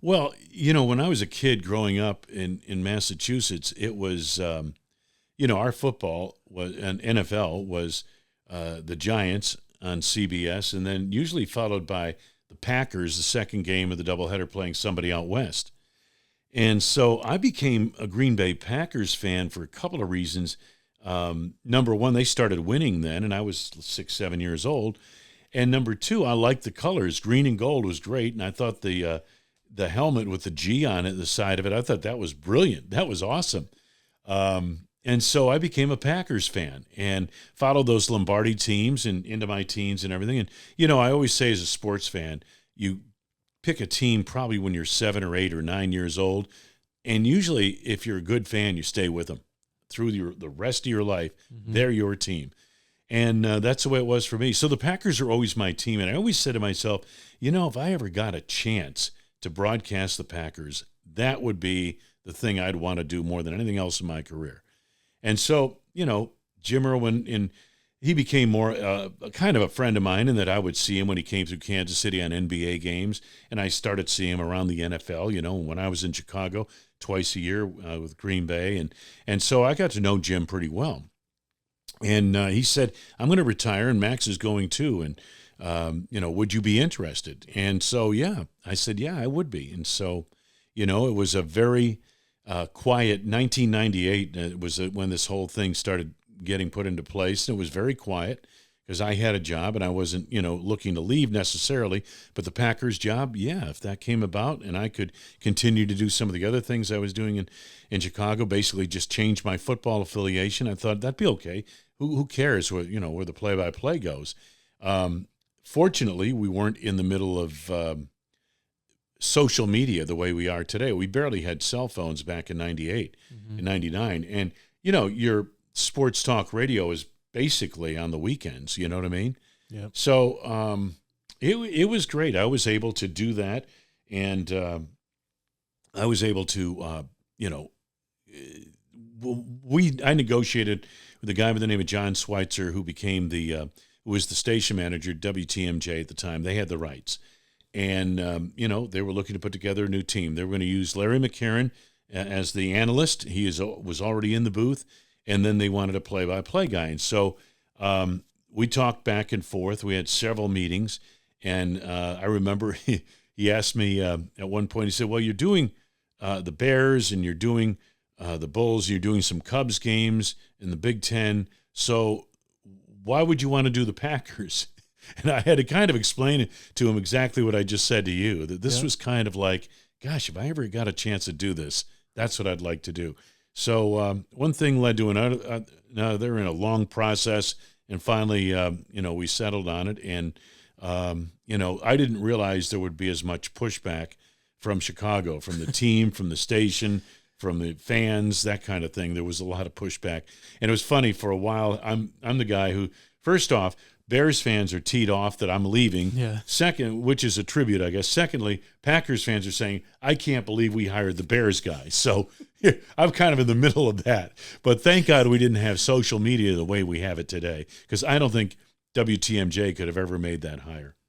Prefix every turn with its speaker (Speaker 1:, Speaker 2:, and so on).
Speaker 1: Well, when I was a kid growing up in Massachusetts, it was, our football was, and NFL was the Giants on CBS, and then usually followed by the Packers, the second game of the doubleheader playing somebody out west. And so I became a Green Bay Packers fan for a couple of reasons. Number one, they started winning then, and I was 6, 7 years old. And number two, I liked the colors. Green and gold was great, and I thought the helmet with the G on it, the side of it, I thought that was brilliant. That was awesome. And so I became a Packers fan and followed those Lombardi teams and into my teens and everything. And, I always say as a sports fan, you pick a team probably when you're 7 or 8 or 9 years old. And usually if you're a good fan, you stay with them through the rest of your life. Mm-hmm. They're your team. And that's the way it was for me. So the Packers are always my team. And I always said to myself, if I ever got a chance to broadcast the Packers, that would be the thing I'd want to do more than anything else in my career. And so, Jim Irwin, and he became more kind of a friend of mine in that I would see him when he came through Kansas City on NBA games, and I started seeing him around the NFL, when I was in Chicago twice a year with Green Bay. And so I got to know Jim pretty well. And he said, I'm going to retire, and Max is going too, and, would you be interested? And so, yeah, I said, yeah, I would be. And so, it was a very quiet 1998. It was when this whole thing started getting put into place. And it was very quiet because I had a job and I wasn't, looking to leave necessarily. But the Packers job, yeah, if that came about and I could continue to do some of the other things I was doing in Chicago, basically just change my football affiliation, I thought that'd be okay. Who cares where the play-by-play goes? Fortunately, we weren't in the middle of social media the way we are today. We barely had cell phones back in 98 and 99. And, your sports talk radio is basically on the weekends, you know what I mean?
Speaker 2: Yeah.
Speaker 1: So it was great. I was able to do that. And I was able to, I negotiated with a guy by the name of John Schweitzer, who became who was the station manager at WTMJ at the time. They had the rights. And, they were looking to put together a new team. They were going to use Larry McCarron as the analyst. He was already in the booth. And then they wanted a play-by-play guy. And so we talked back and forth. We had several meetings. And I remember he asked me at one point, he said, well, you're doing the Bears and you're doing the Bulls. You're doing some Cubs games in the Big Ten. So why would you want to do the Packers? And I had to kind of explain to him exactly what I just said to you, that this was kind of like, gosh, if I ever got a chance to do this, that's what I'd like to do. So one thing led to another. They're in a long process, and finally, we settled on it. And, I didn't realize there would be as much pushback from Chicago, from the team, from the station, from the fans, that kind of thing. There was a lot of pushback. And it was funny, for a while, I'm the guy who, first off, Bears fans are teed off that I'm leaving.
Speaker 2: Yeah.
Speaker 1: Second, which is a tribute, I guess. Secondly, Packers fans are saying, I can't believe we hired the Bears guy. So I'm kind of in the middle of that. But thank God we didn't have social media the way we have it today, because I don't think WTMJ could have ever made that hire.